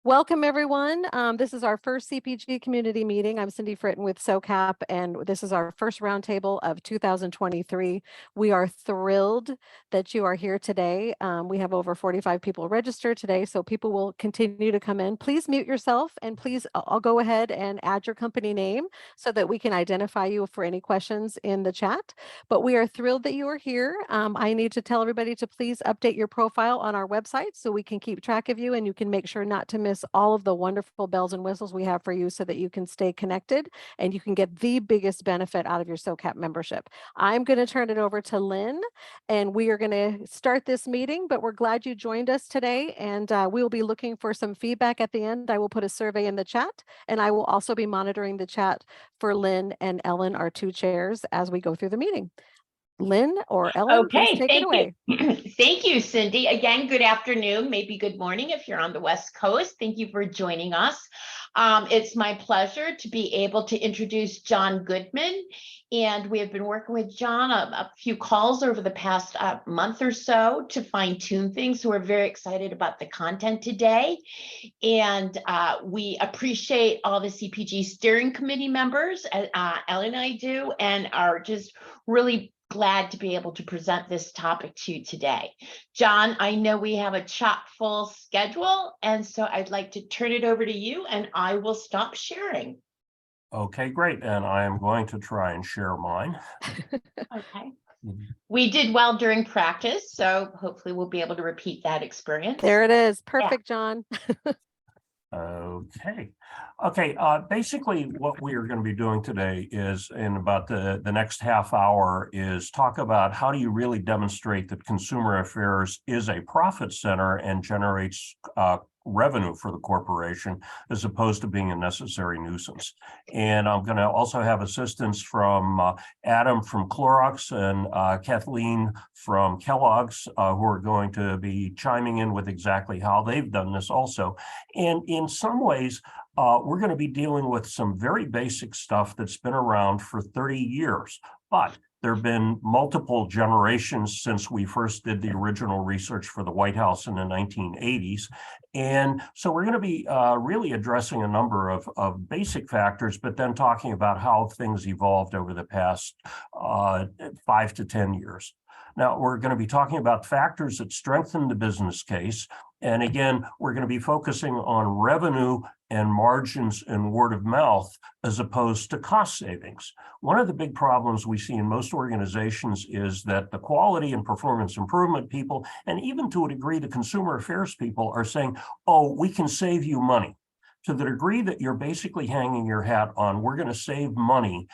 Welcome, everyone. This is our first CPG community meeting. I'm Cindy Fritton with SOCAP, and this is our first roundtable of 2023. We are thrilled that you are here today. We have over 45 people registered today, so people will continue to come in. Please mute yourself, and please, I'll go ahead and add your company name so that we can identify you for any questions in the chat. But we are thrilled that you are here. I need to tell everybody to please update your profile on our website so we can keep track of you, and you can make sure not to miss all of the wonderful bells and whistles we have for you so that you can stay connected and you can get the biggest benefit out of your SOCAP membership. I'm going to turn it over to Lynn, and we are going to start this meeting, but we're glad you joined us today, and we will be looking for some feedback at the end. I will put a survey in the chat, and I will also be monitoring the chat for Lynn and Ellen, our two chairs, as we go through the meeting. Lynn or Ellen, please take it away. Thank you, Cindy. Again, good afternoon, maybe good morning if you're on the West Coast. Thank you for joining us. It's my pleasure to be able to introduce John Goodman. And we have been working with John a few calls over the past month or so to fine tune things. So we're very excited about the content today. And we appreciate all the CPG steering committee members, Ellen and I do, and are just really glad to be able to present this topic to you today. John, I know we have a chock full schedule, and so I'd like to turn it over to you, and I will stop sharing. Okay, great. And I am going to try and share mine. Okay. We did well during practice, so hopefully we'll be able to repeat that experience. There it is. Perfect, yeah. John. Okay. Basically, what we are going to be doing today is, in about the next half hour, is talk about how do you really demonstrate that consumer affairs is a profit center and generates revenue for the corporation, as opposed to being a necessary nuisance. And I'm going to also have assistance from Adam from Clorox and Kathleen from Kellogg's, who are going to be chiming in with exactly how they've done this also. And in some ways, we're going to be dealing with some very basic stuff that's been around for 30 years, but there have been multiple generations since we first did the original research for the White House in the 1980s. And so we're going to be really addressing a number of basic factors, but then talking about how things evolved over the past 5 to 10 years. Now, we're going to be talking about factors that strengthen the business case. And again, we're going to be focusing on revenue and margins and word of mouth as opposed to cost savings. One of the big problems we see in most organizations is that the quality and performance improvement people, and even to a degree the consumer affairs people, are saying, oh, we can save you money. To the degree that you're basically hanging your hat on, we're going to save money,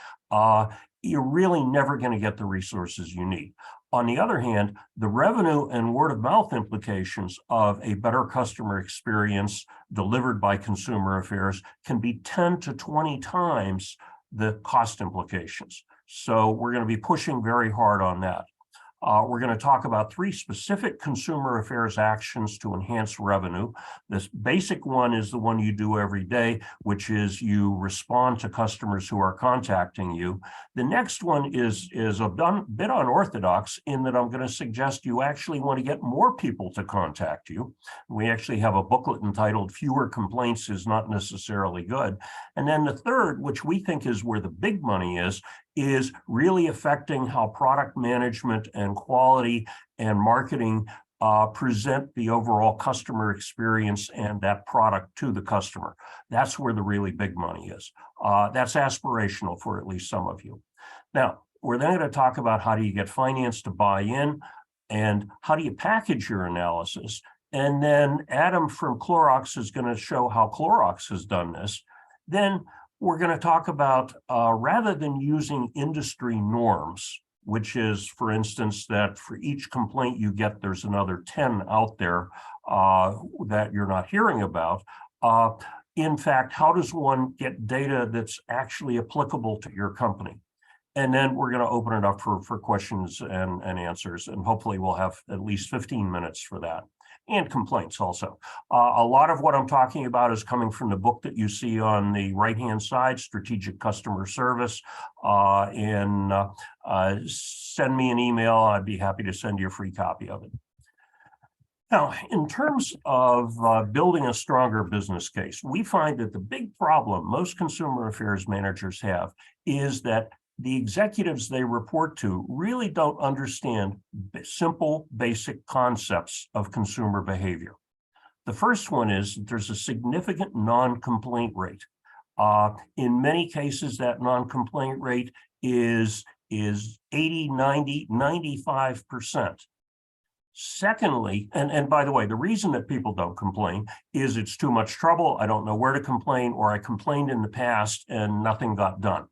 you're really never going to get the resources you need. On the other hand, the revenue and word of mouth implications of a better customer experience delivered by consumer affairs can be 10 to 20 times the cost implications. So we're going to be pushing very hard on that. We're going to talk about 3 specific consumer affairs actions to enhance revenue. This basic one is the one you do every day, which is you respond to customers who are contacting you. The next one is a bit unorthodox in that I'm going to suggest you actually want to get more people to contact you. We actually have a booklet entitled "Fewer Complaints is Not Necessarily Good." And then the third, which we think is where the big money is really affecting how product management and quality and marketing present the overall customer experience and that product to the customer. That's where the really big money is. That's aspirational for at least some of you. Now, we're then going to talk about how do you get finance to buy in and how do you package your analysis. And then Adam from Clorox is going to show how Clorox has done this. Then we're going to talk about, rather than using industry norms, which is, for instance, that for each complaint you get, there's another 10 out there that you're not hearing about. In fact, how does one get data that's actually applicable to your company? And then we're going to open it up for questions and answers, and hopefully we'll have at least 15 minutes for that. And complaints also. A lot of what I'm talking about is coming from the book that you see on the right-hand side, Strategic Customer Service. Send me an email. I'd be happy to send you a free copy of it. Now, in terms of building a stronger business case, we find that the big problem most consumer affairs managers have is that the executives they report to really don't understand simple, basic concepts of consumer behavior. The first one is that there's a significant non-complaint rate. In many cases, that non-complaint rate is 80, 90, 95%. Secondly, and by the way, the reason that people don't complain is it's too much trouble. I don't know where to complain, or I complained in the past and nothing got done.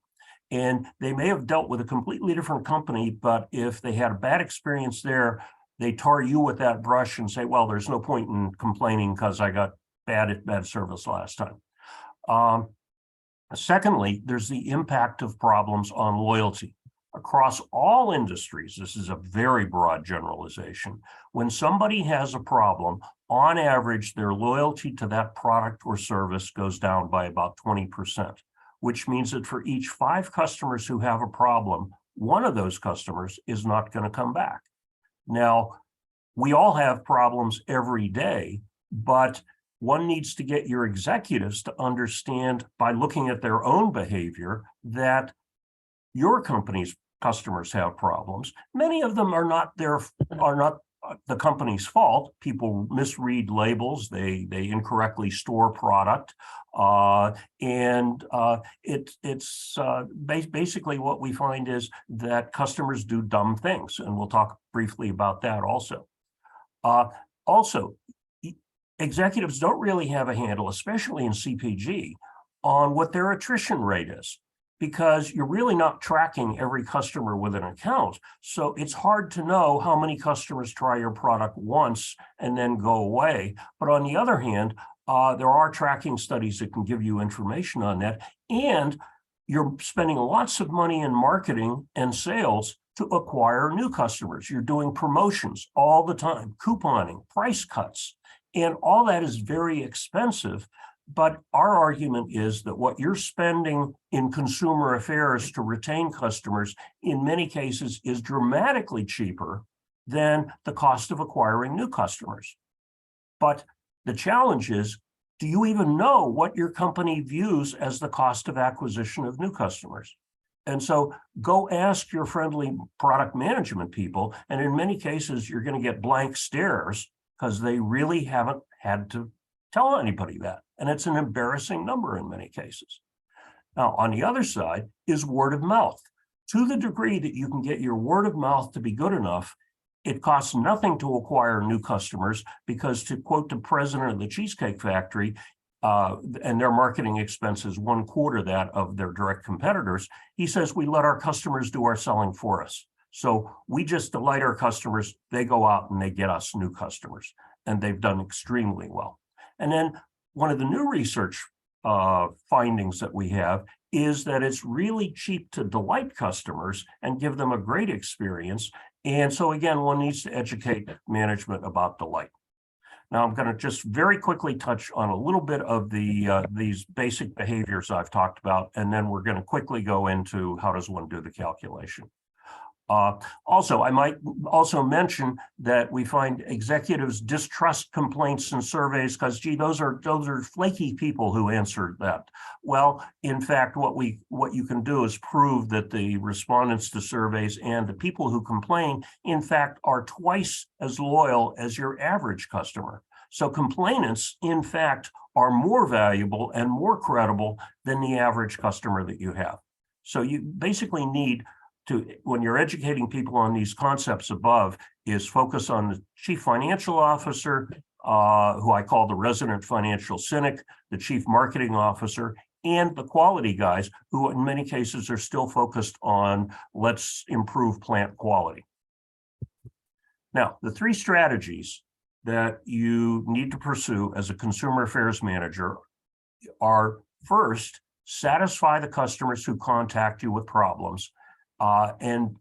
And they may have dealt with a completely different company, but if they had a bad experience there, they tar you with that brush and say, well, there's no point in complaining because I got bad service last time. Secondly, there's the impact of problems on loyalty. Across all industries, this is a very broad generalization. When somebody has a problem, on average, their loyalty to that product or service goes down by about 20%, which means that for each 5 customers who have a problem, one of those customers is not going to come back. Now, we all have problems every day, but one needs to get your executives to understand by looking at their own behavior that your company's customers have problems. Many of them are not the company's fault. People misread labels, they incorrectly store product, basically what we find is that customers do dumb things, and we'll talk briefly about that also. Also, executives don't really have a handle, especially in CPG, on what their attrition rate is, because you're really not tracking every customer with an account. So it's hard to know how many customers try your product once and then go away. But on the other hand, there are tracking studies that can give you information on that. And you're spending lots of money in marketing and sales to acquire new customers. You're doing promotions all the time, couponing, price cuts, and all that is very expensive. But our argument is that what you're spending in consumer affairs to retain customers in many cases is dramatically cheaper than the cost of acquiring new customers. But the challenge is, do you even know what your company views as the cost of acquisition of new customers? And so go ask your friendly product management people, and in many cases, you're going to get blank stares because they really haven't had to tell anybody that. And it's an embarrassing number in many cases. Now, on the other side is word of mouth. To the degree that you can get your word of mouth to be good enough, it costs nothing to acquire new customers, because, to quote the president of the Cheesecake Factory, and their marketing expense is 1/4 that of their direct competitors, he says, we let our customers do our selling for us. So we just delight our customers, they go out and they get us new customers, and they've done extremely well. And then one of the new research findings that we have is that it's really cheap to delight customers and give them a great experience. And so again, one needs to educate management about delight. Now, I'm going to just very quickly touch on a little bit of these basic behaviors I've talked about, and then we're going to quickly go into how does one do the calculation. Also, I might also mention that we find executives distrust complaints and surveys because, gee, those are flaky people who answered that. Well, in fact, what you can do is prove that the respondents to surveys and the people who complain, in fact, are twice as loyal as your average customer. So complainants, in fact, are more valuable and more credible than the average customer that you have. So you basically need to, when you're educating people on these concepts above, is focus on the chief financial officer, who I call the resident financial cynic, the chief marketing officer, and the quality guys, who in many cases are still focused on let's improve plant quality. Now, the 3 strategies that you need to pursue as a consumer affairs manager are: first, satisfy the customers who contact you with problems. And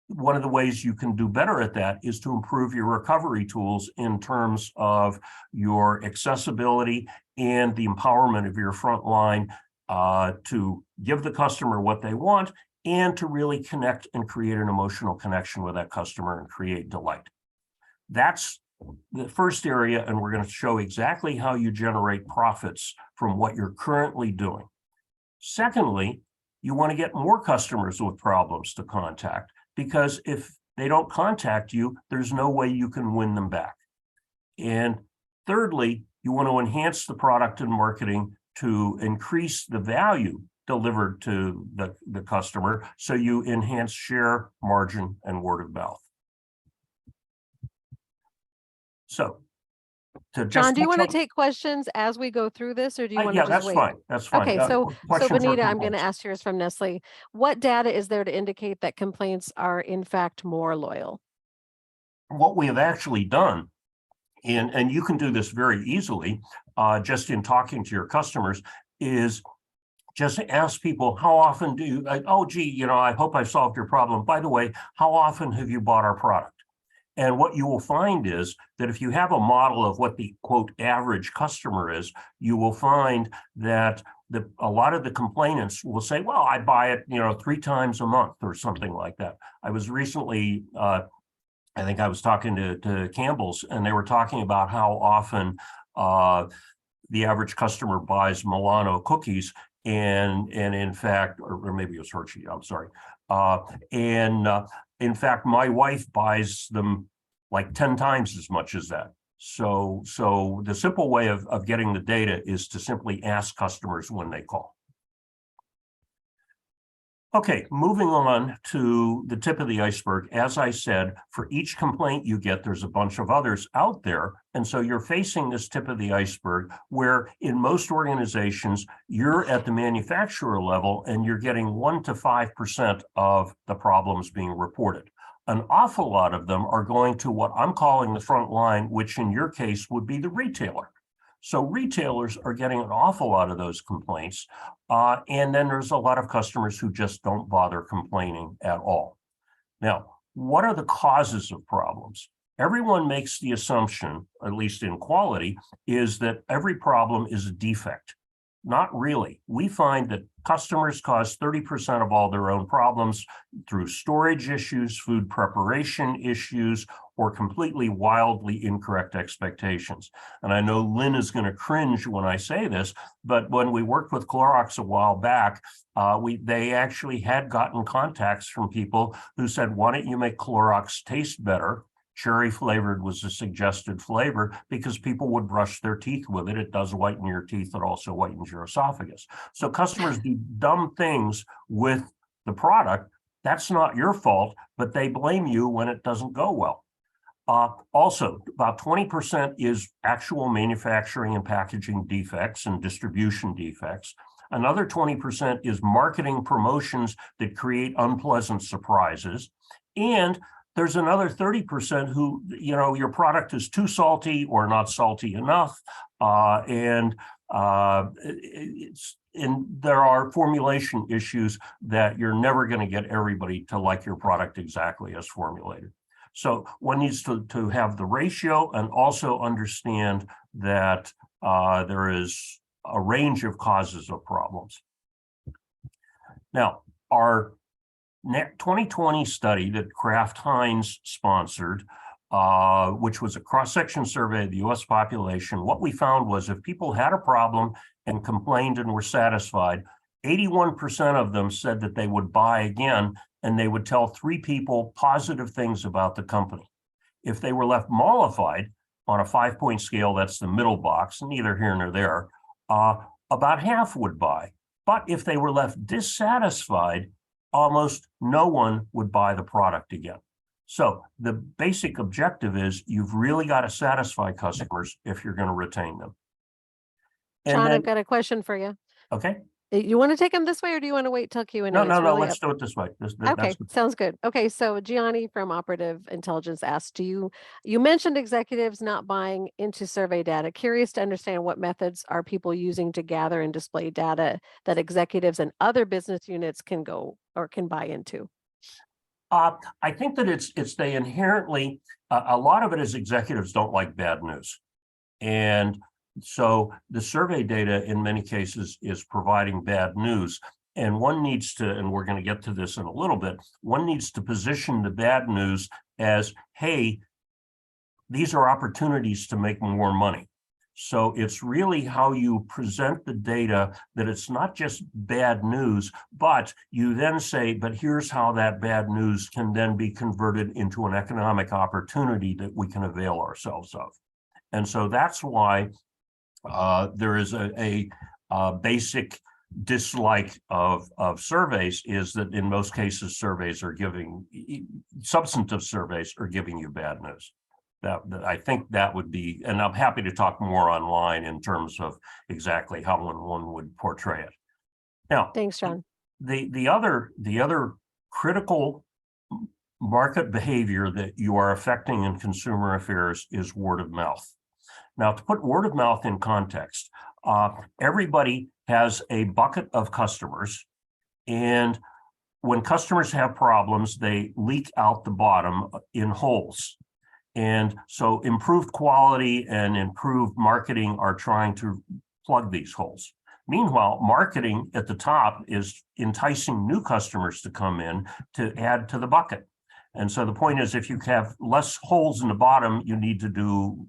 one of the ways you can do better at that is to improve your recovery tools in terms of your accessibility and the empowerment of your front line to give the customer what they want and to really connect and create an emotional connection with that customer and create delight. That's the first area, and we're going to show exactly how you generate profits from what you're currently doing. Secondly, you want to get more customers with problems to contact, because if they don't contact you, there's no way you can win them back. And thirdly, you want to enhance the product and marketing to increase the value delivered to the customer, so you enhance share, margin, and word of mouth. So, John, do you want to take questions as we go through this, or do you want to yeah, just that's wait? fine. That's fine. Okay, so questions or Benita, I'm going to complaints? ask yours from Nestle. What data is there to indicate that complaints are in fact more loyal? What we have actually done, and you can do this very easily, just in talking to your customers, is just ask people, how often do you, oh, gee, you know, I hope I solved your problem. By the way, how often have you bought our product? And what you will find is that if you have a model of what the quote average customer is, you will find that a lot of the complainants will say, well, I buy it, you know, 3 times a month or something like that. I was recently, I think I was talking to Campbell's, and they were talking about how often the average customer buys Milano cookies. And in fact, or maybe it was Hershey, I'm sorry. In fact, my wife buys them like 10 times as much as that. So the simple way of getting the data is to simply ask customers when they call. Okay, moving on to the tip of the iceberg. As I said, for each complaint you get, there's a bunch of others out there. And so you're facing this tip of the iceberg where in most organizations, you're at the manufacturer level and you're getting 1 to 5% of the problems being reported. An awful lot of them are going to what I'm calling the front line, which in your case would be the retailer. So retailers are getting an awful lot of those complaints. And then there's a lot of customers who just don't bother complaining at all. Now, what are the causes of problems? Everyone makes the assumption, at least in quality, is that every problem is a defect. Not really. We find that customers cause 30% of all their own problems through storage issues, food preparation issues, or completely wildly incorrect expectations. And I know Lynn is going to cringe when I say this, but when we worked with Clorox a while back, they actually had gotten contacts from people who said, why don't you make Clorox taste better? Cherry flavored was a suggested flavor because people would brush their teeth with it. It does whiten your teeth. It also whitens your esophagus. So customers do dumb things with the product. That's not your fault, but they blame you when it doesn't go well. Also, about 20% is actual manufacturing and packaging defects and distribution defects. Another 20% is marketing promotions that create unpleasant surprises. And there's another 30% who, you know, your product is too salty or not salty enough. And there are formulation issues that you're never going to get everybody to like your product exactly as formulated. So one needs to have the ratio and also understand that there is a range of causes of problems. Now, our 2020 study that Kraft Heinz sponsored, which was a cross-section survey of the US population, what we found was if people had a problem and complained and were satisfied, 81% of them said that they would buy again, and they would tell 3 people positive things about the company. If they were left mollified on a 5-point scale, that's the middle box, neither here nor there, about half would buy. But if they were left dissatisfied, almost no one would buy the product again. So the basic objective is you've really got to satisfy customers if you're going to retain them. And John, then, I've got a question for you. okay. You want to take them this way, or do you want to wait till Q&A? No, let's do it this way. Okay, sounds good. Okay, so Gianni from Operative Intelligence asked, you mentioned executives not buying into survey data. Curious to understand what methods are people using to gather and display data that executives and other business units can go or can buy into? I think that it's they inherently, a lot of it is executives don't like bad news. And so the survey data in many cases is providing bad news. And one needs to, and we're going to get to this in a little bit, one needs to position the bad news as, hey, these are opportunities to make more money. So it's really how you present the data, that it's not just bad news, but you then say, but here's how that bad news can then be converted into an economic opportunity that we can avail ourselves of. And so that's why there is a basic dislike of surveys, is that in most cases surveys are giving, substantive surveys are giving you bad news. That I think that would be, and I'm happy to talk more online in terms of exactly how one would portray it. Now, Thanks, John. The other critical market behavior that you are affecting in consumer affairs is word of mouth. Now, to put word of mouth in context, everybody has a bucket of customers, and when customers have problems, they leak out the bottom in holes. And so improved quality and improved marketing are trying to plug these holes. Meanwhile, marketing at the top is enticing new customers to come in to add to the bucket. And so the point is, if you have less holes in the bottom, you need to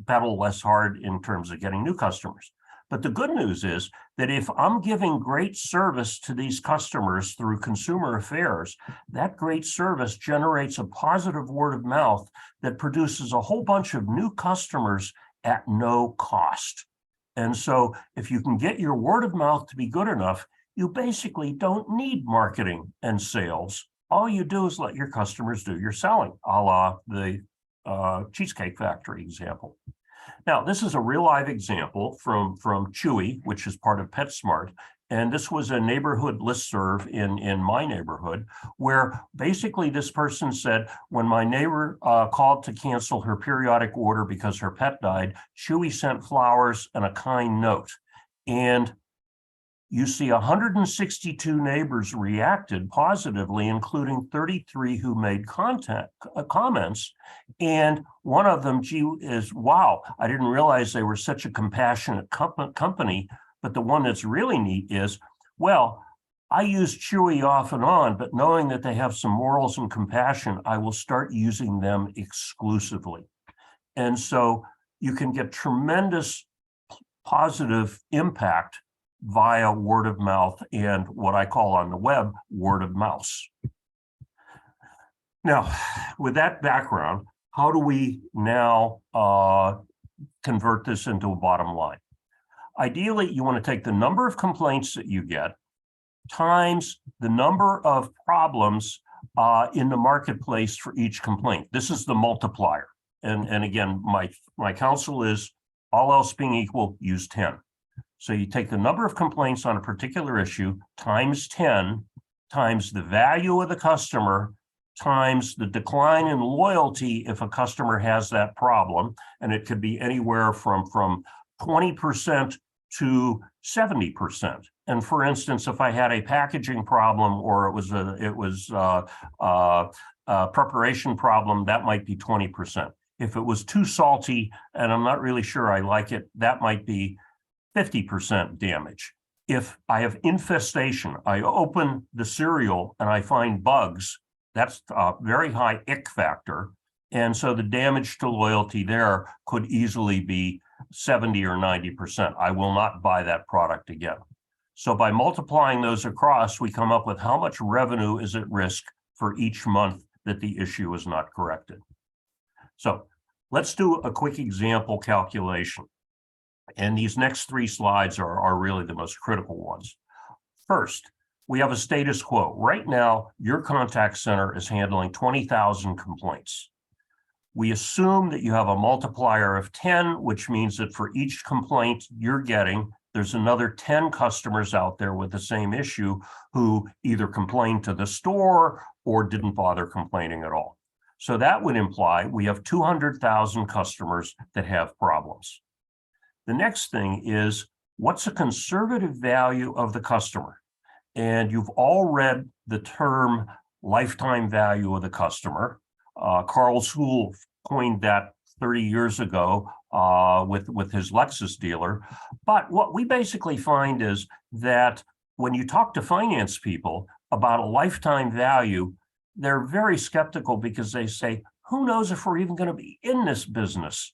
pedal less hard in terms of getting new customers. But the good news is that if I'm giving great service to these customers through consumer affairs, that great service generates a positive word of mouth that produces a whole bunch of new customers at no cost. And so if you can get your word of mouth to be good enough, you basically don't need marketing and sales. All you do is let your customers do your selling, a la the Cheesecake Factory example. Now, this is a real live example from Chewy, which is part of PetSmart. And this was a neighborhood listserv in my neighborhood, where basically this person said, when my neighbor called to cancel her periodic order because her pet died, Chewy sent flowers and a kind note. And you see 162 neighbors reacted positively, including 33 who made comments. And one of them, is, wow, I didn't realize they were such a compassionate company. But the one that's really neat is, well, I use Chewy off and on, but knowing that they have some morals and compassion, I will start using them exclusively. And so you can get tremendous positive impact via word of mouth and what I call on the web, word of mouse. Now, with that background, how do we now convert this into a bottom line? Ideally, you want to take the number of complaints that you get times the number of problems in the marketplace for each complaint. This is the multiplier. And again, my counsel is, all else being equal, use 10. So you take the number of complaints on a particular issue times 10 times the value of the customer times the decline in loyalty if a customer has that problem. And it could be anywhere from 20% to 70%. And for instance, if I had a packaging problem or it was a preparation problem, that might be 20%. If it was too salty and I'm not really sure I like it, that might be 50% damage. If I have infestation, I open the cereal and I find bugs, that's a very high ick factor. And so the damage to loyalty there could easily be 70 or 90%. I will not buy that product again. So by multiplying those across, we come up with how much revenue is at risk for each month that the issue is not corrected. So let's do a quick example calculation. And these next three slides are really the most critical ones. First, we have a status quo. Right now, your contact center is handling 20,000 complaints. We assume that you have a multiplier of 10, which means that for each complaint you're getting, there's another 10 customers out there with the same issue who either complained to the store or didn't bother complaining at all. So that would imply we have 200,000 customers that have problems. The next thing is, what's a conservative value of the customer? And you've all read the term lifetime value of the customer. Carl Sewell coined that 30 years ago with his Lexus dealer. But what we basically find is that when you talk to finance people about a lifetime value, they're very skeptical because they say, who knows if we're even going to be in this business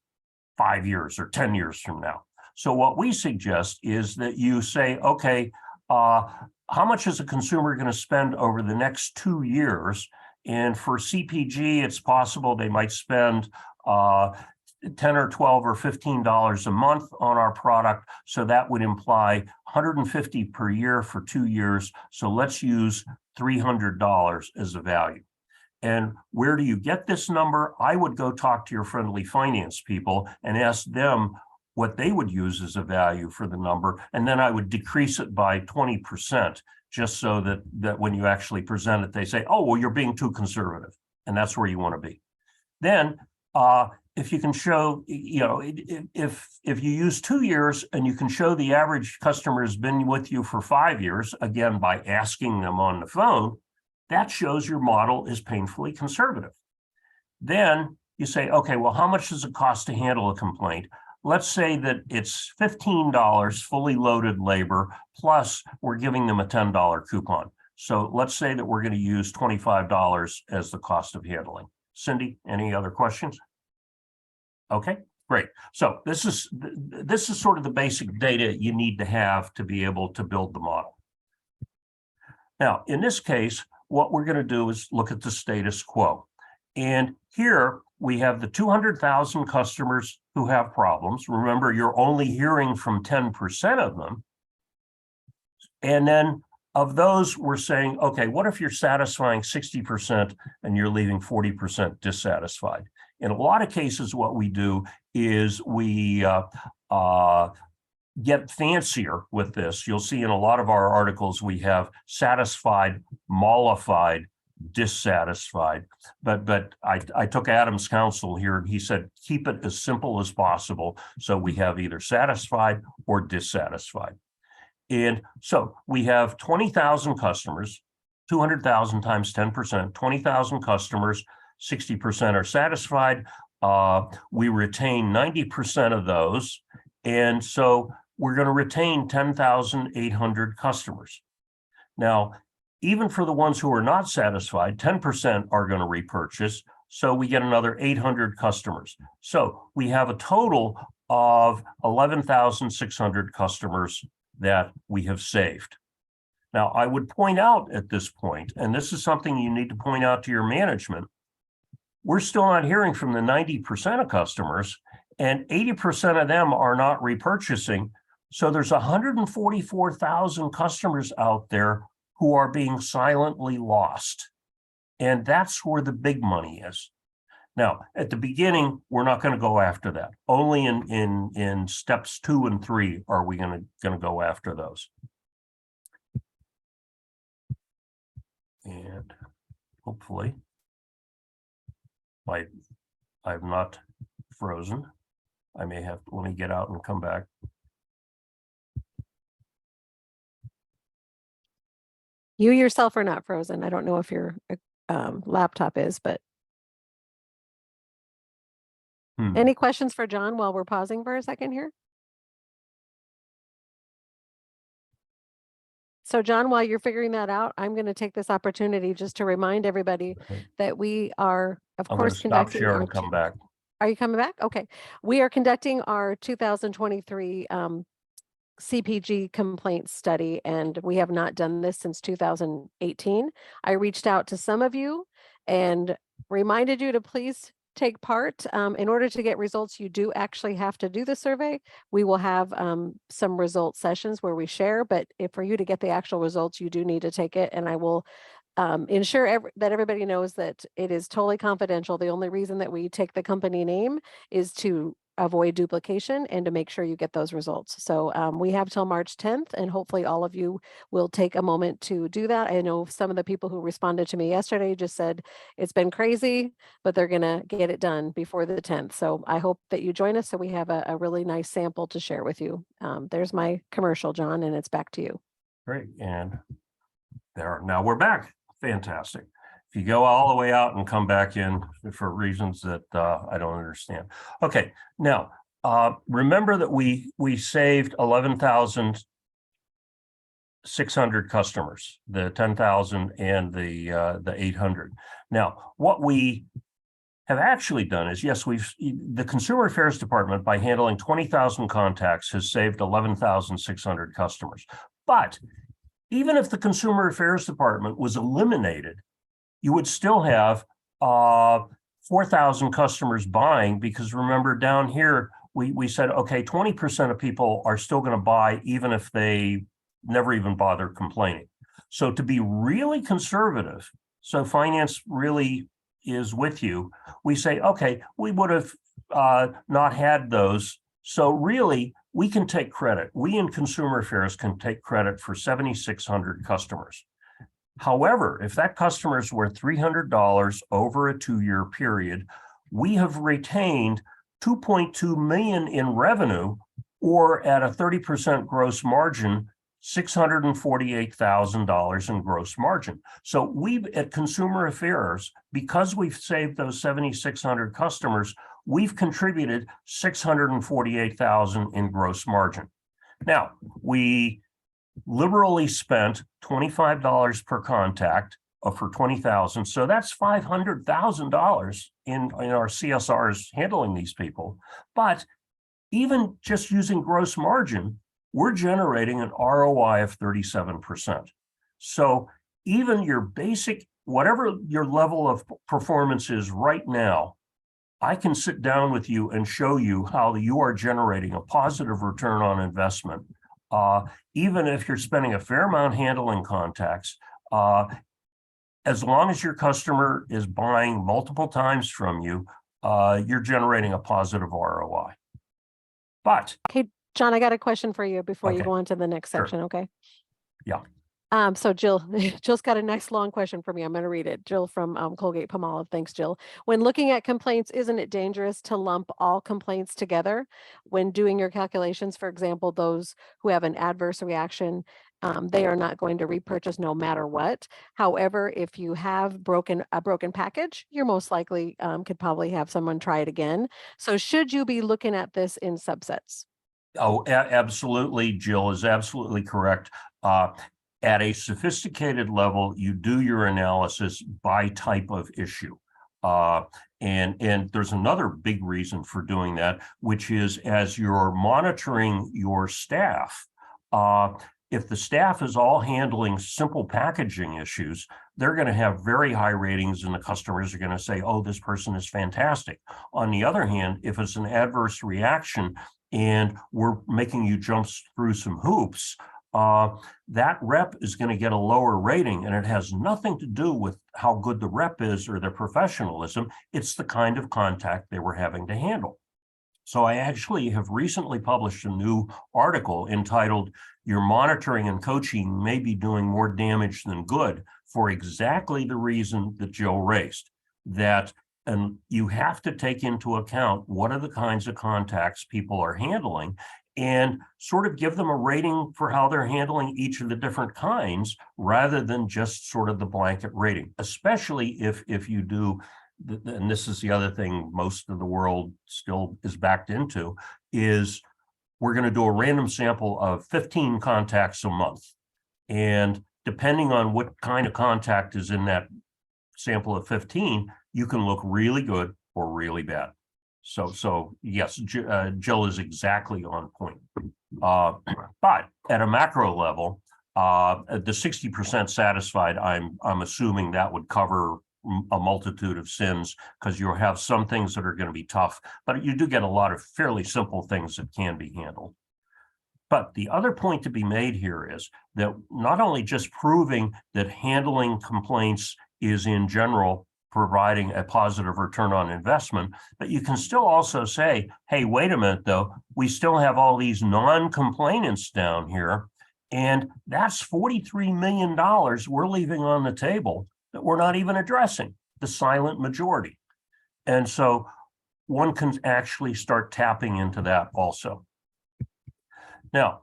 5 years or 10 years from now? So what we suggest is that you say, okay, how much is a consumer going to spend over the next 2 years? And for CPG, it's possible they might spend $10 or $12 or $15 a month on our product. So that would imply $150 per year for 2 years. So let's use $300 as a value. And where do you get this number? I would go talk to your friendly finance people and ask them what they would use as a value for the number. And then I would decrease it by 20%, just so that when you actually present it, they say, oh, well, you're being too conservative. And that's where you want to be. Then if you can show, if you use 2 years and you can show the average customer has been with you for 5 years, again, by asking them on the phone, that shows your model is painfully conservative. Then you say, okay, well, how much does it cost to handle a complaint? Let's say that it's $15 fully loaded labor, plus we're giving them a $10 coupon. So let's say that we're going to use $25 as the cost of handling. Cindy, any other questions? Okay, great. So this is sort of the basic data you need to have to be able to build the model. Now, in this case, what we're going to do is look at the status quo. And here we have the 200,000 customers who have problems. Remember, you're only hearing from 10% of them. And then of those, we're saying, okay, what if you're satisfying 60% and you're leaving 40% dissatisfied? In a lot of cases, what we do is we get fancier with this. You'll see in a lot of our articles, we have satisfied, mollified, dissatisfied. But I took Adam's counsel here, and he said, keep it as simple as possible. So we have either satisfied or dissatisfied. And so we have 20,000 customers, 200,000 times 10%, 20,000 customers, 60% are satisfied. We retain 90% of those. And so we're going to retain 10,800 customers. Now, even for the ones who are not satisfied, 10% are going to repurchase. So we get another 800 customers. So we have a total of 11,600 customers that we have saved. Now, I would point out at this point, and this is something you need to point out to your management, we're still not hearing from the 90% of customers, and 80% of them are not repurchasing. So there's 144,000 customers out there who are being silently lost. And that's where the big money is. Now, at the beginning, we're not going to go after that. Only in steps 2 and 3 are we going to go after those. And hopefully, I've not frozen. I may have to, let me get out and come back. You yourself are not frozen. I don't know if your laptop is, but any questions for John while we're pausing for a second here? So John, while you're figuring that out, I'm going to take this opportunity just to remind everybody that we are, of course, conducting. Stop share and come back. Are you coming back? Okay. We are conducting our 2023 CPG complaint study, and we have not done this since 2018. I reached out to some of you and reminded you to please take part. In order to get results, you do actually have to do the survey. We will have some result sessions where we share, but for you to get the actual results, you do need to take it. And I will ensure that everybody knows that it is totally confidential. The only reason that we take the company name is to avoid duplication and to make sure you get those results. So we have till March 10th, and hopefully all of you will take a moment to do that. I know some of the people who responded to me yesterday just said it's been crazy, but they're going to get it done before the 10th. So I hope that you join us so we have a really nice sample to share with you. There's my commercial, John, and it's back to you. Great. And now we're back. Fantastic. If you go all the way out and come back in for reasons that I don't understand. Okay, now remember that we saved 11,600 customers, the 10,000 and the 800. Now, what we have actually done is, yes, the Consumer Affairs Department, by handling 20,000 contacts, has saved 11,600 customers. But even if the Consumer Affairs Department was eliminated, you would still have 4,000 customers buying, because remember down here, we said, okay, 20% of people are still going to buy even if they never even bother complaining. So to be really conservative, so finance really is with you, we say, okay, we would have not had those. So really, we can take credit. We in Consumer Affairs can take credit for 7,600 customers. However, if that customer is worth $300 over a 2-year period, we have retained $2.2 million in revenue, or at a 30% gross margin, $648,000 in gross margin. So we've at Consumer Affairs, because we've saved those 7,600 customers, we've contributed $648,000 in gross margin. Now, we liberally spent $25 per contact for 20,000. So that's $500,000 in our CSRs handling these people. But even just using gross margin, we're generating an ROI of 37%. So even your basic, whatever your level of performance is right now, I can sit down with you and show you how you are generating a positive return on investment. Even if you're spending a fair amount handling contacts, as long as your customer is buying multiple times from you, you're generating a positive ROI. But Okay, John, I got a question for you before you Okay. go on to the next Sure. section, okay? Yeah. So Jill's got a nice long question for me. I'm going to read it. Jill from Colgate Palmolive. Thanks, Jill. When looking at complaints, isn't it dangerous to lump all complaints together when doing your calculations? For example, those who have an adverse reaction, they are not going to repurchase no matter what. However, if you have a broken package, you're most likely could probably have someone try it again. So should you be looking at this in subsets? Oh, absolutely. Jill is absolutely correct. At a sophisticated level, you do your analysis by type of issue. And there's another big reason for doing that, which is as you're monitoring your staff, if the staff is all handling simple packaging issues, they're going to have very high ratings and the customers are going to say, oh, this person is fantastic. On the other hand, if it's an adverse reaction and we're making you jump through some hoops, that rep is going to get a lower rating, and it has nothing to do with how good the rep is or their professionalism. It's the kind of contact they were having to handle. So I actually have recently published a new article entitled, "Your Monitoring and Coaching May Be Doing More Damage Than Good," for exactly the reason that Jill raised, that and you have to take into account what are the kinds of contacts people are handling and sort of give them a rating for how they're handling each of the different kinds, rather than just sort of the blanket rating, especially if you do, and this is the other thing most of the world still is backed into, is we're going to do a random sample of 15 contacts a month. And depending on what kind of contact is in that sample of 15, you can look really good or really bad. So yes, Jill is exactly on point. But at a macro level, the 60% satisfied, I'm assuming that would cover a multitude of sins, because you'll have some things that are going to be tough, but you do get a lot of fairly simple things that can be handled. But the other point to be made here is that not only just proving that handling complaints is in general providing a positive return on investment, but you can still also say, hey, wait a minute, though, we still have all these non-complainants down here, and that's $43 million we're leaving on the table that we're not even addressing, the silent majority. And so one can actually start tapping into that also. Now,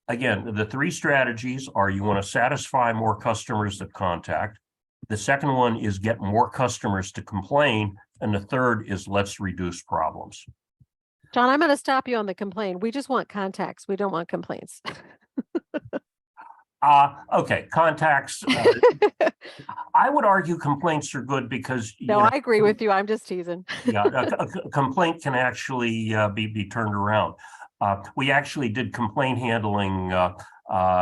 again, the three strategies are: you want to satisfy more customers that contact. The second one is get more customers to complain. And the third is let's reduce problems. John, I'm going to stop you on the complaint. We just want contacts. We don't want complaints. Okay, contacts. I would argue complaints are good because No, I agree with you. I'm just teasing. yeah, a complaint can actually be turned around. We actually did complaint handling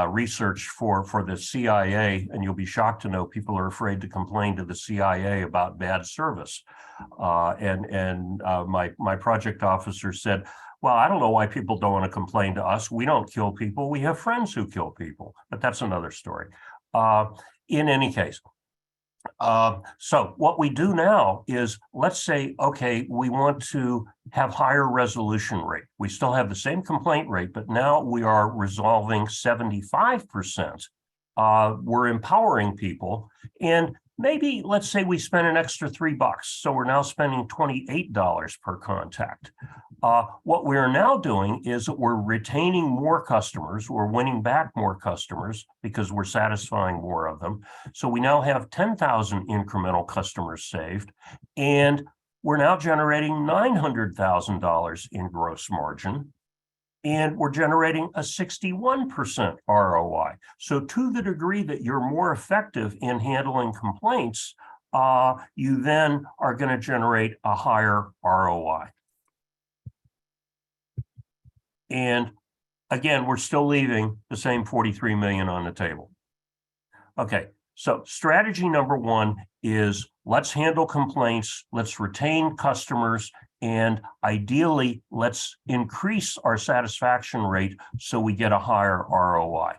research for the CIA, and you'll be shocked to know people are afraid to complain to the CIA about bad service. My project officer said, well, I don't know why people don't want to complain to us. We don't kill people. We have friends who kill people, but that's another story. In any case, so what we do now is, let's say, okay, we want to have higher resolution rate. We still have the same complaint rate, but now we are resolving 75%. We're empowering people, and maybe let's say we spend an extra $3. So we're now spending $28 per contact. What we're now doing is we're retaining more customers. We're winning back more customers because we're satisfying more of them. So we now have 10,000 incremental customers saved, and we're now generating $900,000 in gross margin, and we're generating a 61% ROI. So to the degree that you're more effective in handling complaints, you then are going to generate a higher ROI. And again, we're still leaving the same 43 million on the table. Okay, so strategy number one is let's handle complaints, let's retain customers, and ideally, let's increase our satisfaction rate so we get a higher ROI.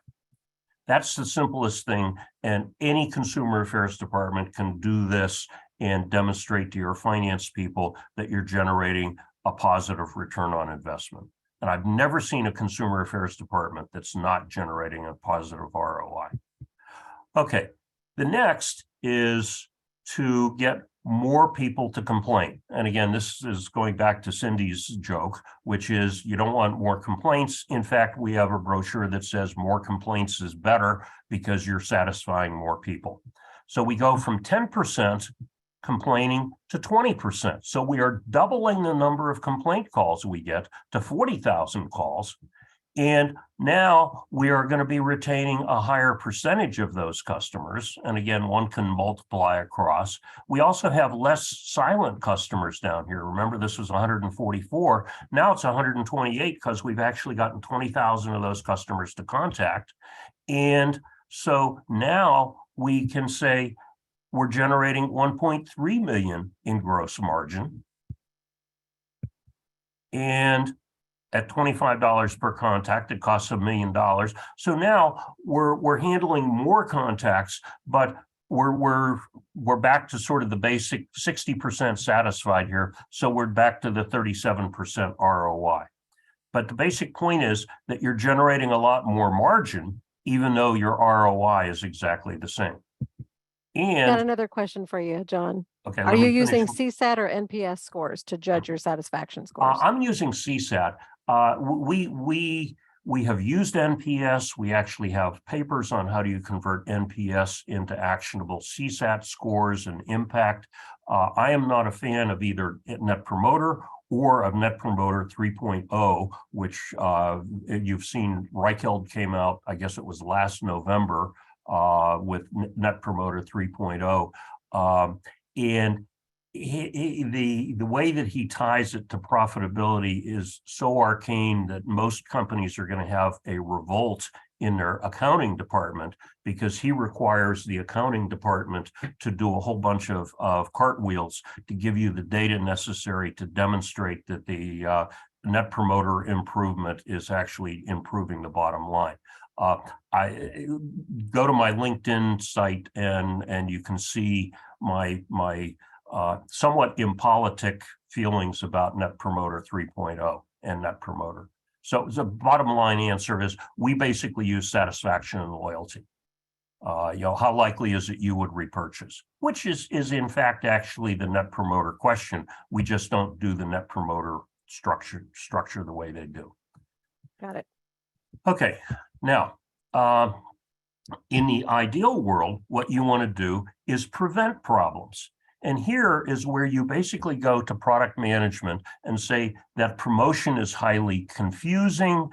That's the simplest thing, and any consumer affairs department can do this and demonstrate to your finance people that you're generating a positive return on investment. And I've never seen a consumer affairs department that's not generating a positive ROI. Okay, the next is to get more people to complain. And again, this is going back to Cindy's joke, which is you don't want more complaints. In fact, we have a brochure that says more complaints is better because you're satisfying more people. So we go from 10% complaining to 20%. So we are doubling the number of complaint calls we get to 40,000 calls. And now we are going to be retaining a higher percentage of those customers. And again, one can multiply across. We also have less silent customers down here. Remember, this was 144. Now it's 128 because we've actually gotten 20,000 of those customers to contact. And so now we can say we're generating 1.3 million in gross margin. And at $25 per contact, it costs $1 million. So now we're handling more contacts, but we're back to sort of the basic 60% satisfied here. So we're back to the 37% ROI. But the basic point is that you're generating a lot more margin, even though your ROI is exactly the same. And got another question for you, John. okay, Are you using CSAT or NPS scores to judge your satisfaction scores? I'm using CSAT. We have used NPS. We actually have papers on how do you convert NPS into actionable CSAT scores and impact. I am not a fan of either Net Promoter or of Net Promoter 3.0, which you've seen Reichheld came out, I guess it was last November, with Net Promoter 3.0. And the way that he ties it to profitability is so arcane that most companies are going to have a revolt in their accounting department because he requires the accounting department to do a whole bunch of cartwheels to give you the data necessary to demonstrate that the net promoter improvement is actually improving the bottom line. I go to my LinkedIn site and you can see my somewhat impolitic feelings about Net Promoter 3.0 and Net Promoter. So the bottom line answer is we basically use satisfaction and loyalty. How likely is it you would repurchase? Which is in fact actually the Net Promoter question. We just don't do the Net Promoter structure the way they do. Got it. Okay, now in the ideal world, what you want to do is prevent problems. And here is where you basically go to product management and say that promotion is highly confusing,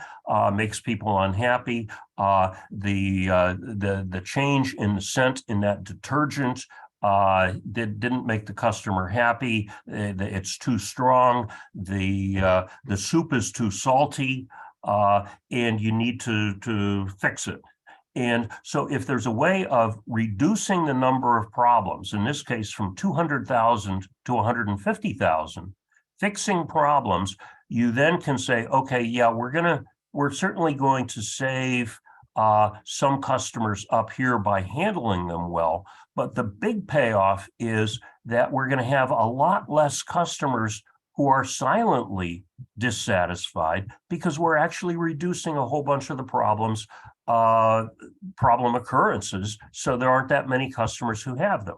makes people unhappy. The change in the scent in that detergent didn't make the customer happy. It's too strong. The soup is too salty, and you need to fix it. And so if there's a way of reducing the number of problems, in this case from 200,000 to 150,000, fixing problems, you then can say, okay, yeah, we're certainly going to save some customers up here by handling them well. But the big payoff is that we're going to have a lot less customers who are silently dissatisfied because we're actually reducing a whole bunch of the problems, problem occurrences, so there aren't that many customers who have them.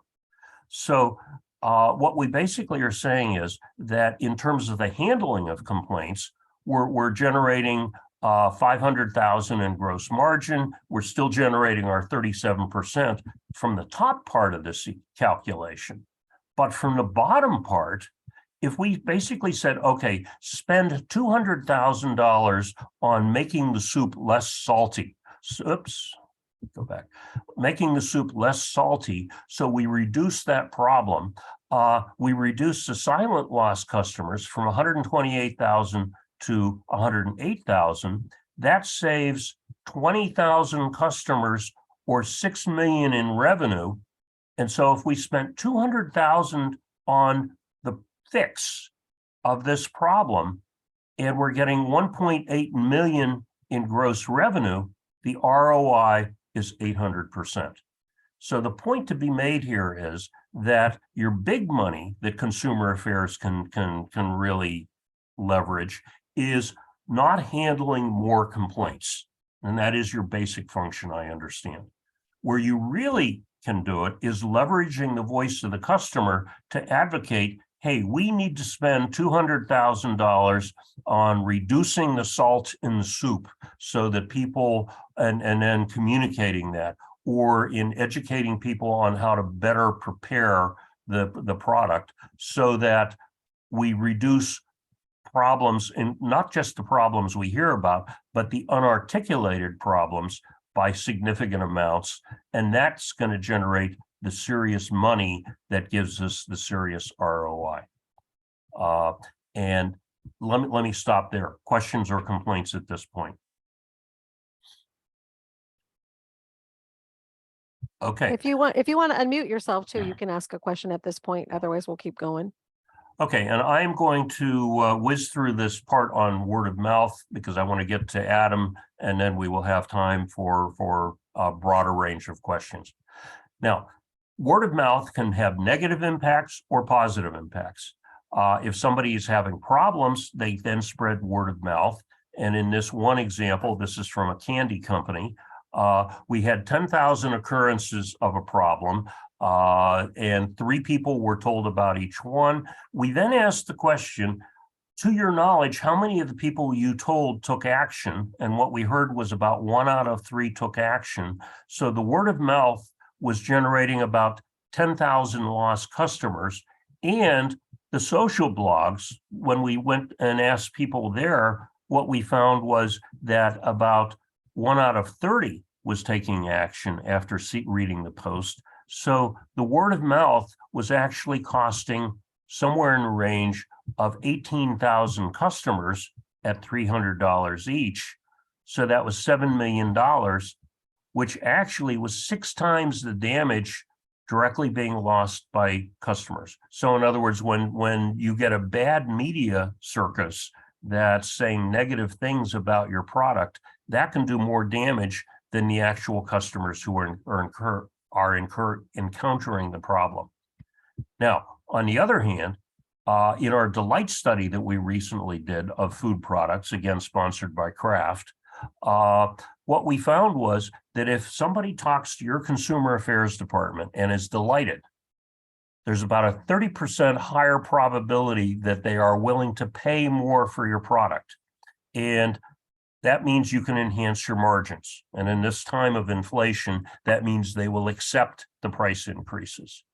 So what we basically are saying is that in terms of the handling of complaints, we're generating 500,000 in gross margin. We're still generating our 37% from the top part of this calculation. But from the bottom part, if we basically said, okay, spend $200,000 on making the soup less salty. Oops, go back. Making the soup less salty, so we reduce that problem. We reduce the silent loss customers from 128,000 to 108,000. That saves 20,000 customers or 6 million in revenue. And so if we spent 200,000 on the fix of this problem, and we're getting 1.8 million in gross revenue, the ROI is 800%. So the point to be made here is that your big money that consumer affairs can really leverage is not handling more complaints. And that is your basic function, I understand. Where you really can do it is leveraging the voice of the customer to advocate, hey, we need to spend $200,000 on reducing the salt in the soup so that people, and then communicating that, or in educating people on how to better prepare the product so that we reduce problems, and not just the problems we hear about, but the unarticulated problems by significant amounts. And that's going to generate the serious money that gives us the serious ROI. And let me stop there. Questions or complaints at this point? Okay. If you want to unmute yourself too, you can ask a question at this point. Otherwise, we'll keep going. Okay, and I'm going to whiz through this part on word of mouth because I want to get to Adam, and then we will have time for a broader range of questions. Now, word of mouth can have negative impacts or positive impacts. If somebody is having problems, they then spread word of mouth. And in this one example, this is from a candy company. We had 10,000 occurrences of a problem, and 3 people were told about each one. We then asked the question, to your knowledge, how many of the people you told took action? And what we heard was about 1 out of 3 took action. So the word of mouth was generating about 10,000 lost customers. And the social blogs, when we went and asked people there, what we found was that about 1 out of 30 was taking action after reading the post. So the word of mouth was actually costing somewhere in the range of 18,000 customers at $300 each. So that was $7 million, which actually was 6 times the damage directly being lost by customers. So in other words, when you get a bad media circus that's saying negative things about your product, that can do more damage than the actual customers who are encountering the problem. Now, on the other hand, in our Delight study that we recently did of food products, again sponsored by Kraft, what we found was that if somebody talks to your consumer affairs department and is delighted, there's about a 30% higher probability that they are willing to pay more for your product. And that means you can enhance your margins. And in this time of inflation, that means they will accept the price increases.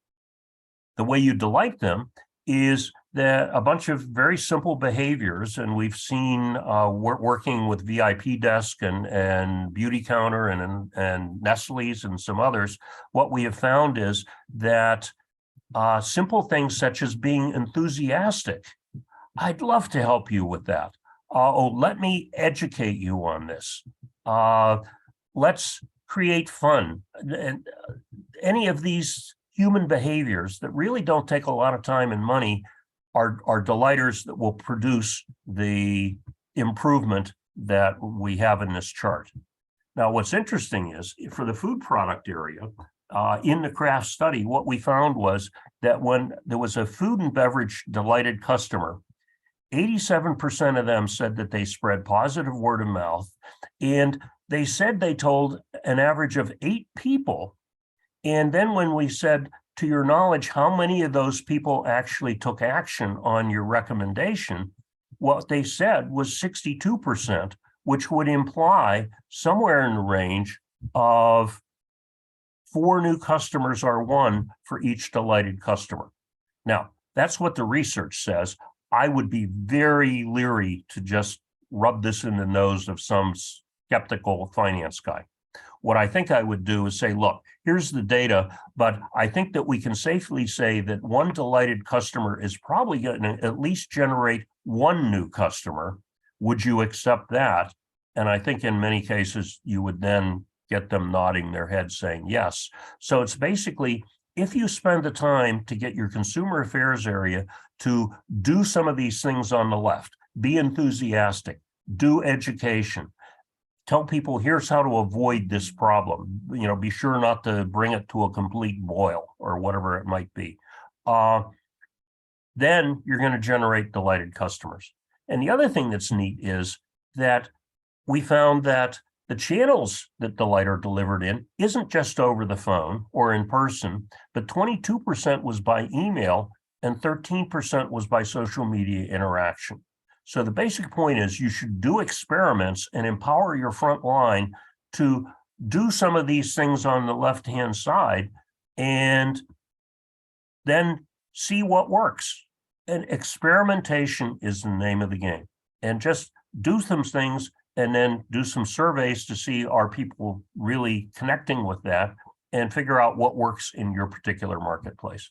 The way you delight them is that a bunch of very simple behaviors, and we've seen working with VIP Desk and Beauty Counter and Nestle's and some others, what we have found is that simple things such as being enthusiastic. I'd love to help you with that. Let me educate you on this. Let's create fun. And any of these human behaviors that really don't take a lot of time and money are delighters that will produce the improvement that we have in this chart. Now, what's interesting is for the food product area, in the craft study, what we found was that when there was a food and beverage delighted customer, 87% of them said that they spread positive word of mouth, and they said they told an average of 8 people. And then when we said, to your knowledge, how many of those people actually took action on your recommendation, what they said was 62%, which would imply somewhere in the range of 4 new customers are won for each delighted customer. Now, that's what the research says. I would be very leery to just rub this in the nose of some skeptical finance guy. What I think I would do is say, look, here's the data, but I think that we can safely say that one delighted customer is probably going to at least generate 1 new customer. Would you accept that? And I think in many cases, you would then get them nodding their head saying yes. So it's basically, if you spend the time to get your consumer affairs area to do some of these things on the left, be enthusiastic, do education, tell people here's how to avoid this problem, be sure not to bring it to a complete boil or whatever it might be. Then you're going to generate delighted customers. And the other thing that's neat is that we found that the channels that delight are delivered in isn't just over the phone or in person, but 22% was by email and 13% was by social media interaction. So the basic point is you should do experiments and empower your front line to do some of these things on the left-hand side and then see what works. And experimentation is the name of the game. And just do some things and then do some surveys to see, are people really connecting with that, and figure out what works in your particular marketplace.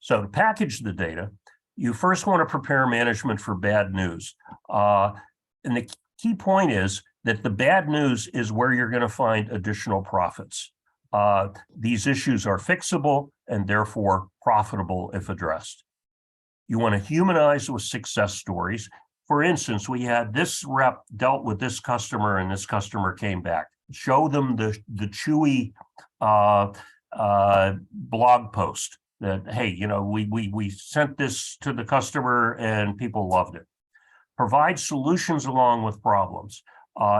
So to package the data, you first want to prepare management for bad news. And the key point is that the bad news is where you're going to find additional profits. These issues are fixable and therefore profitable if addressed. You want to humanize with success stories. For instance, we had this rep dealt with this customer and this customer came back. Show them the Chewy blog post that, hey, we sent this to the customer and people loved it. Provide solutions along with problems.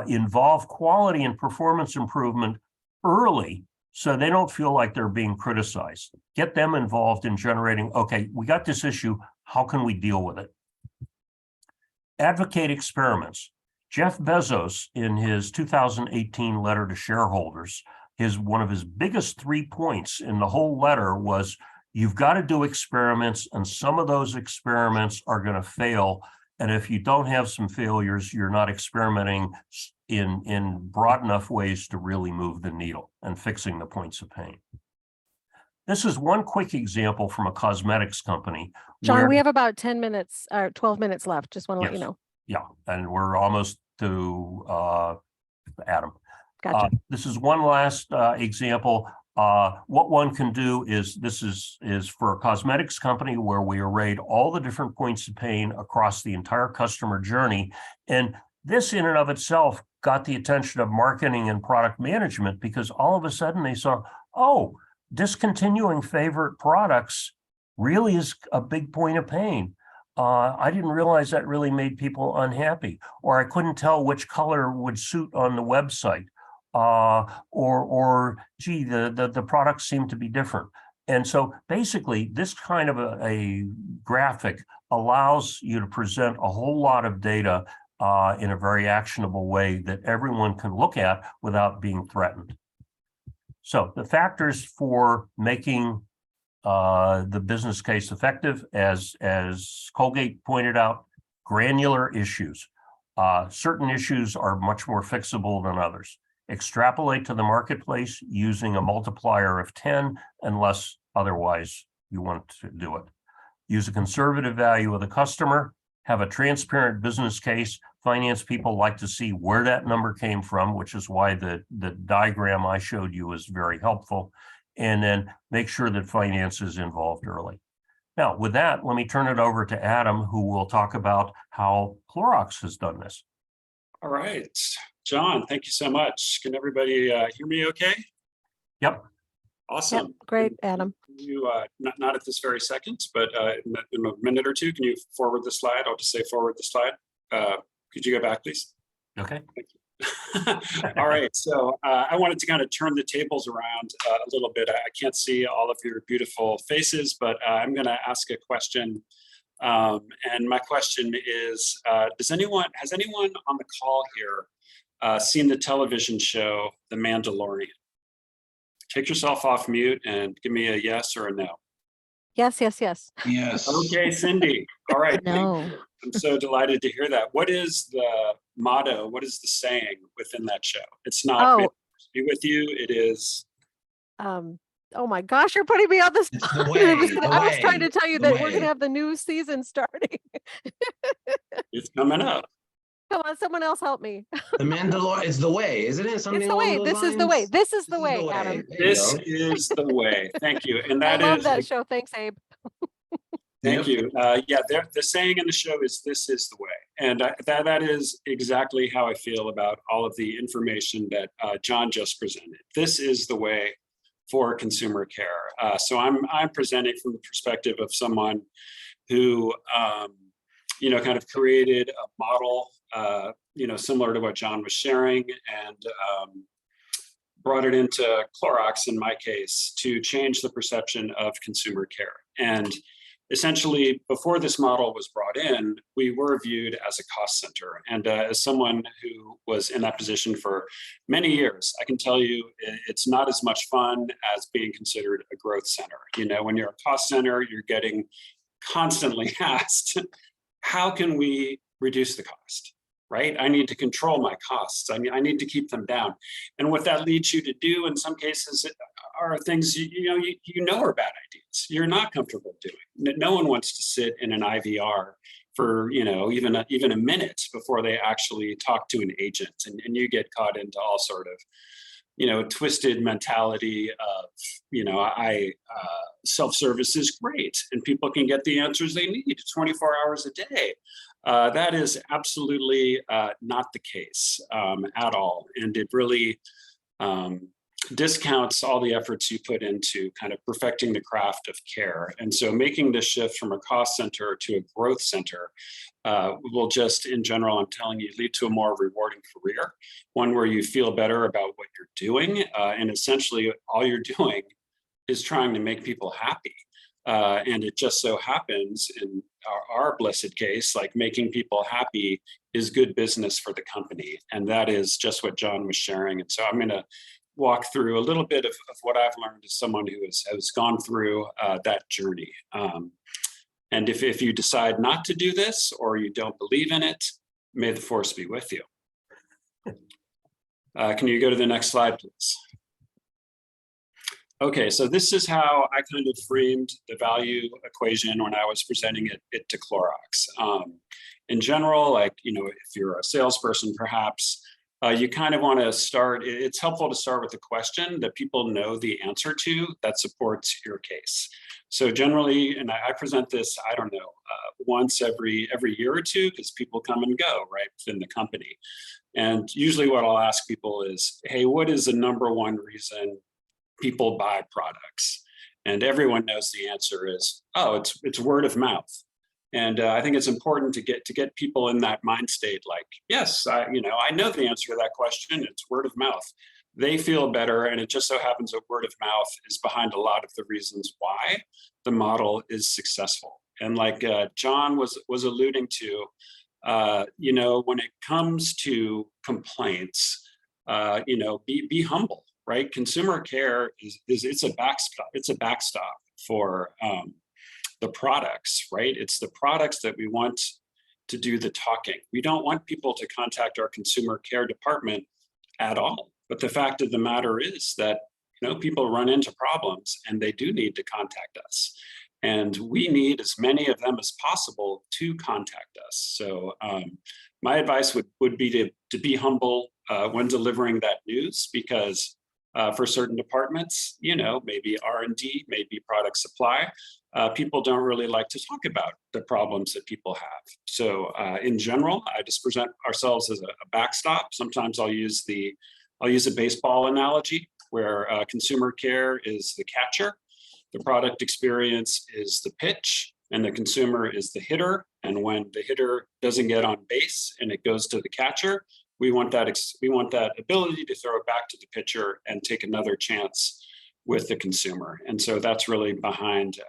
Involve quality and performance improvement early so they don't feel like they're being criticized. Get them involved in generating, okay, we got this issue, how can we deal with it? Advocate experiments. Jeff Bezos, in his 2018 letter to shareholders, one of his biggest 3 points in the whole letter was, you've got to do experiments, and some of those experiments are going to fail. And if you don't have some failures, you're not experimenting in broad enough ways to really move the needle and fixing the points of pain. This is one quick example from a cosmetics company. John, we have about 10 minutes, 12 minutes left. Just want to let you know. Yeah, and we're almost to Adam. Gotcha. This is one last example. What one can do is, this is for a cosmetics company where we arrayed all the different points of pain across the entire customer journey. And this in and of itself got the attention of marketing and product management, because all of a sudden they saw, oh, discontinuing favorite products really is a big point of pain. I didn't realize that really made people unhappy, or I couldn't tell which color would suit on the website. Or gee, the products seem to be different. And so basically this kind of a graphic allows you to present a whole lot of data in a very actionable way that everyone can look at without being threatened. So the factors for making the business case effective, as Colgate pointed out, granular issues. Certain issues are much more fixable than others. Extrapolate to the marketplace using a multiplier of 10 unless otherwise you want to do it. Use a conservative value of the customer, have a transparent business case. Finance people like to see where that number came from, which is why the diagram I showed you is very helpful. And then make sure that finance is involved early. Now, with that, let me turn it over to Adam, who will talk about how Clorox has done this. All right, John, thank you so much. Can everybody hear me okay? Yep. Awesome. Yep, great, Adam. You not at this very second, but in a minute or two, can you forward the slide? I'll just say forward the slide. Could you go back, please? Okay. Thank you. All right, so I wanted to kind of turn the tables around a little bit. I can't see all of your beautiful faces, but I'm going to ask a question. And my question is, has anyone on the call here seen the television show, The Mandalorian? Take yourself off mute and give me a yes or a no. Yes, yes, yes. Yes. Okay, Cindy. All right. No. I'm so delighted to hear that. What is the motto? What is the saying within that show? It's not "May the Force be with you." It is. Oh my gosh, you're putting me on this. It's the way, I was trying to tell you the that we're way. gonna have the new season starting. It's coming up. Come on, someone else help me. The Mandalorian is the way, isn't it? Something It's the along way. those This is the way. lines? This is the This is way, the way. Adam. There you This go. is the way. Thank you. And I that love is. that show. Thanks, Abe. Thank you. Yeah, the saying in the show is "This is the way," and that is exactly how I feel about all of the information that John just presented. This is the way for consumer care. So I'm presenting from the perspective of someone who, kind of created a model, similar to what John was sharing, and brought it into Clorox, in my case, to change the perception of consumer care. And essentially, before this model was brought in, we were viewed as a cost center. And as someone who was in that position for many years, I can tell you it's not as much fun as being considered a growth center. When you're a cost center, you're getting constantly asked, how can we reduce the cost? Right? I need to control my costs. I need to keep them down. And what that leads you to do in some cases are things are bad ideas. You're not comfortable doing. No one wants to sit in an IVR for even a minute before they actually talk to an agent, and you get caught into all sort of twisted mentality of self-service is great and people can get the answers they need 24 hours a day. That is absolutely not the case at all. And it really discounts all the efforts you put into kind of perfecting the craft of care. And so making this shift from a cost center to a growth center will just, in general, I'm telling you, lead to a more rewarding career, one where you feel better about what you're doing. And essentially all you're doing is trying to make people happy. And it just so happens in our blessed case, like making people happy is good business for the company. And that is just what John was sharing. And so I'm going to walk through a little bit of what I've learned as someone who has gone through that journey. And if you decide not to do this or you don't believe in it, may the force be with you. Can you go to the next slide, please? Okay, so this is how I kind of framed the value equation when I was presenting it to Clorox. In general, if you're a salesperson, perhaps, you kind of want to start, it's helpful to start with a question that people know the answer to that supports your case. So generally, and I present this, I don't know, once every year or two, because people come and go, right, within the company. And usually what I'll ask people is, hey, what is the number one reason people buy products? And everyone knows the answer is, oh, it's word of mouth. And I think it's important to get people in that mind state, like, yes, I know the answer to that question. It's word of mouth. They feel better, and it just so happens that word of mouth is behind a lot of the reasons why the model is successful. And like John was alluding to, when it comes to complaints, be humble. Right, consumer care is it's a backstop for the products, right? It's the products that we want to do the talking. We don't want people to contact our consumer care department at all. But the fact of the matter is that, people run into problems and they do need to contact us. And we need as many of them as possible to contact us. So my advice would be to be humble when delivering that news, because for certain departments, maybe R&D, maybe product supply, people don't really like to talk about the problems that people have. So in general, I just present ourselves as a backstop. Sometimes I'll use a baseball analogy where consumer care is the catcher, the product experience is the pitch, and the consumer is the hitter. And when the hitter doesn't get on base and it goes to the catcher, we want that ability to throw it back to the pitcher and take another chance with the consumer. And so that's really behind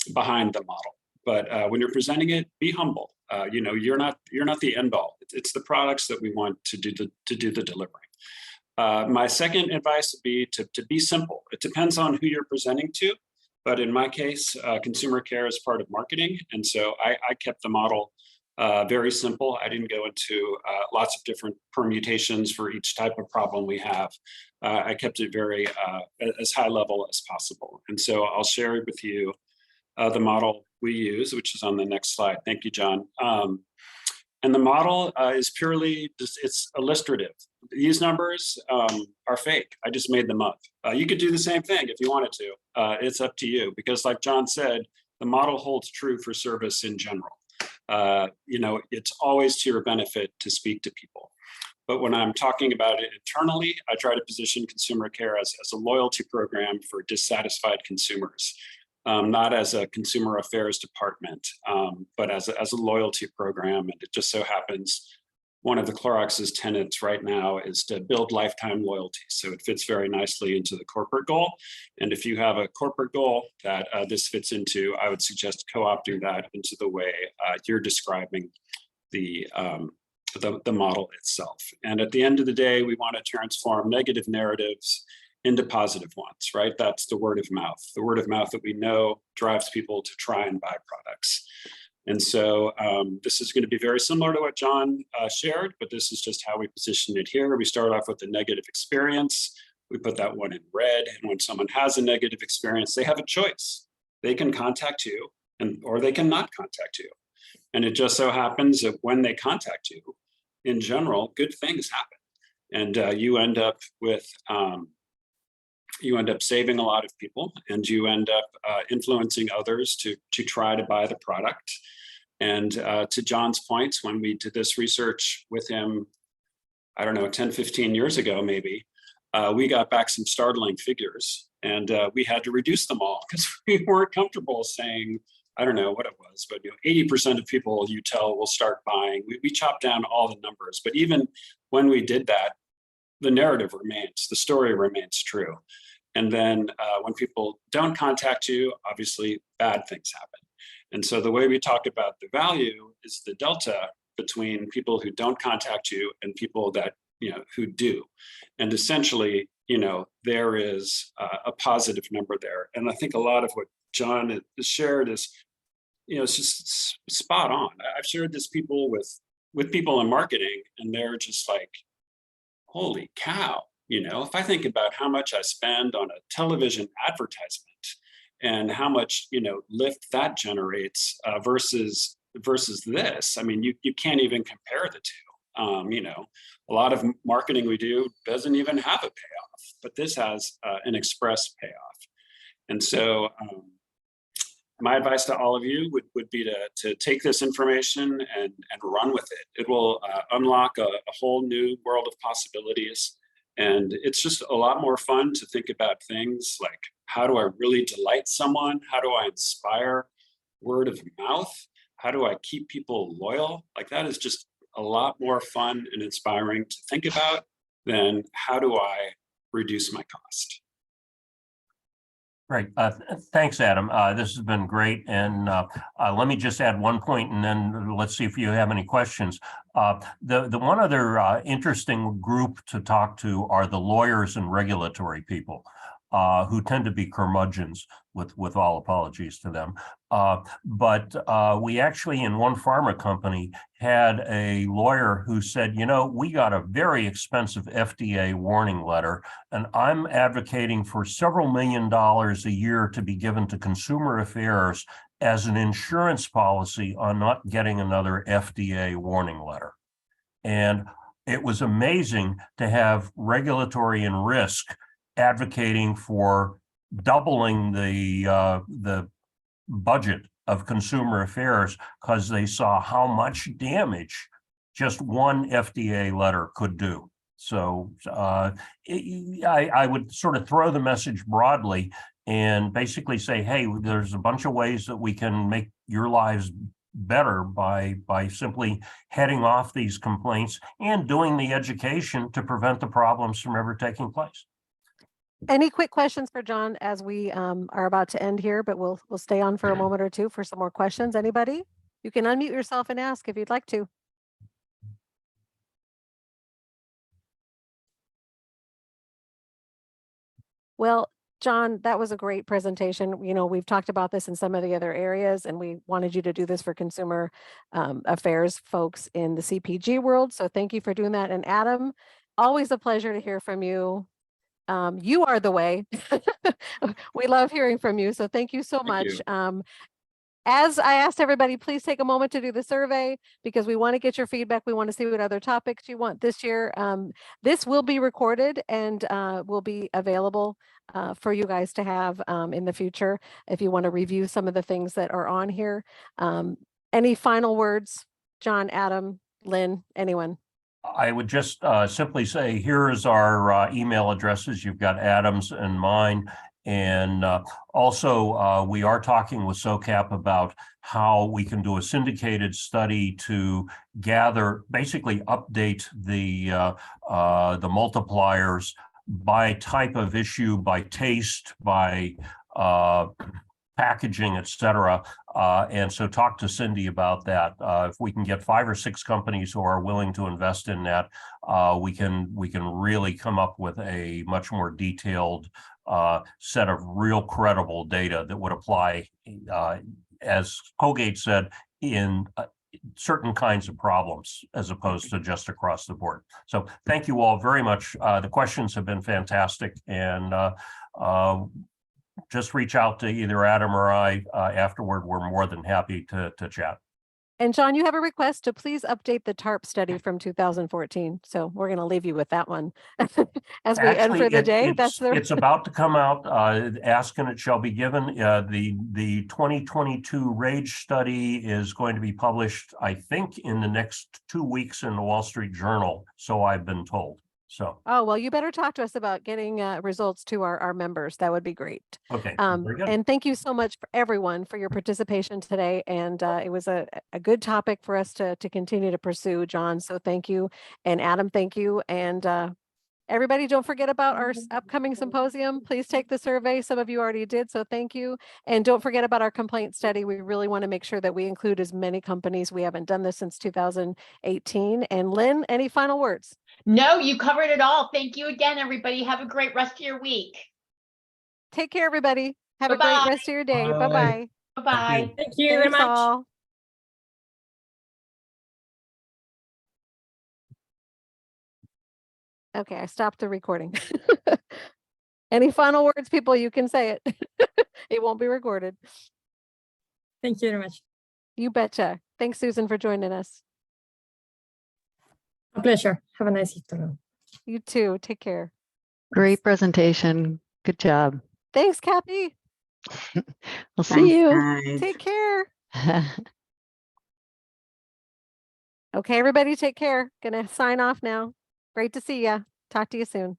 the model. But when you're presenting it, be humble. You're not the end all. It's the products that we want to do the delivering. My second advice would be to be simple. It depends on who you're presenting to, but in my case, consumer care is part of marketing, and so I kept the model very simple. I didn't go into lots of different permutations for each type of problem we have. I kept it very as high level as possible, and so I'll share with you the model we use, which is on the next slide. Thank you, John. And the model is purely it's illustrative. These numbers are fake. I just made them up. You could do the same thing if you wanted to. It's up to you, because like John said, the model holds true for service in general. It's always to your benefit to speak to people. But when I'm talking about it internally, I try to position consumer care as a loyalty program for dissatisfied consumers. Not as a consumer affairs department, but as a loyalty program. And it just so happens one of the Clorox's tenets right now is to build lifetime loyalty. So it fits very nicely into the corporate goal. And if you have a corporate goal that this fits into, I would suggest co-opting that into the way you're describing the model itself. And at the end of the day, we want to transform negative narratives into positive ones, right? That's the word of mouth that we know drives people to try and buy products. And so this is going to be very similar to what John shared, but this is just how we position it here. We start off with the negative experience. We put that one in red. And when someone has a negative experience, they have a choice. They can contact you or they can not contact you. And it just so happens that when they contact you, in general, good things happen. And you end up saving a lot of people, and you end up influencing others to try to buy the product. And to John's points, when we did this research with him, I don't know, 10, 15 years ago, maybe, we got back some startling figures, and we had to reduce them all because we weren't comfortable saying, I don't know what it was, but 80% of people you tell will start buying. We chopped down all the numbers, but even when we did that, the narrative remains, the story remains true. And then when people don't contact you, obviously bad things happen. And so the way we talk about the value is the delta between people who don't contact you and people that, who do. And essentially, there is a positive number there. And I think a lot of what John has shared is, it's just spot on. I've shared this with people in marketing, and they're just like, holy cow. If I think about how much I spend on a television advertisement and how much, lift that generates versus this, I mean, you can't even compare the two. A lot of marketing we do doesn't even have a payoff, but this has an express payoff. And so my advice to all of you would be to take this information and run with it. It will unlock a whole new world of possibilities. And it's just a lot more fun to think about things like, how do I really delight someone? How do I inspire word of mouth? How do I keep people loyal? Like, that is just a lot more fun and inspiring to think about than how do I reduce my cost? Great. Thanks, Adam. This has been great. And let me just add one point, and then let's see if you have any questions. The one other interesting group to talk to are the lawyers and regulatory people. who tend to be curmudgeons, with all apologies to them. But we actually, in one pharma company, had a lawyer who said, you know, we got a very expensive FDA warning letter, and I'm advocating for several $1 million a year to be given to consumer affairs as an insurance policy on not getting another FDA warning letter. And it was amazing to have regulatory and risk advocating for doubling the budget of consumer affairs because they saw how much damage just one FDA letter could do. So I would sort of throw the message broadly and basically say, hey, there's a bunch of ways that we can make your lives better by simply heading off these complaints and doing the education to prevent the problems from ever taking place. Any quick questions for John as we are about to end here, but we'll stay on for a moment or two for some more questions. Anybody? You can unmute yourself and ask if you'd like to. Well, John, that was a great presentation. You know, we've talked about this in some of the other areas, and we wanted you to do this for consumer affairs folks in the CPG world. So thank you for doing that. And Adam, always a pleasure to hear from you. You are the way. We love hearing from you. So thank you so much. As I asked everybody, please take a moment to do the survey because we want to get your feedback. We want to see what other topics you want this year. This will be recorded and will be available for you guys to have in the future if you want to review some of the things that are on here. Any final words, John, Adam, Lynn, anyone? I would just simply say, here is our email addresses. You've got Adam's and mine. And also, we are talking with SOCAP about how we can do a syndicated study to gather, basically update the multipliers by type of issue, by taste, by packaging, et cetera. And so talk to Cindy about that. If we can get 5 or 6 companies who are willing to invest in that, we can really come up with a much more detailed set of real credible data that would apply, as Colgate said, in certain kinds of problems as opposed to just across the board. So thank you all very much. The questions have been fantastic, and just reach out to either Adam or I afterward. We're more than happy to chat. And John, you have a request to please update the TARP study from 2014. So we're going to leave you with that one as we end for the day. It's about to come out. Ask and it shall be given. The 2022 RAGE study is going to be published, I think, in the next 2 weeks in the Wall Street Journal. So I've been told. So. Oh, well, you better talk to us about getting results to our members. That would be great. Okay. Very good. And thank you so much for everyone for your participation today. And it was a good topic for us to continue to pursue, John. So thank you. And Adam, thank you. And everybody, don't forget about our upcoming symposium. Please take the survey. Some of you already did, so thank you. And don't forget about our complaint study. We really want to make sure that we include as many companies. We haven't done this since 2018. And Lynn, any final words? No, you covered it all. Thank you again, everybody. Have a great rest of your week. Take care, everybody. Have Bye-bye. a great rest of your day. Bye. Bye-bye. Bye-bye. Thank you very much. All. Okay, I stopped the recording. Any final words, people? You can say it. It won't be recorded. Thank you very much. You betcha. Thanks, Susan, for joining us. A pleasure. Have a nice afternoon. You too. Take care. Great presentation. Good job. Thanks, Kathy. We'll see you. Take care. Okay, everybody, take care. Gonna sign off now. Great to see ya. Talk to you soon.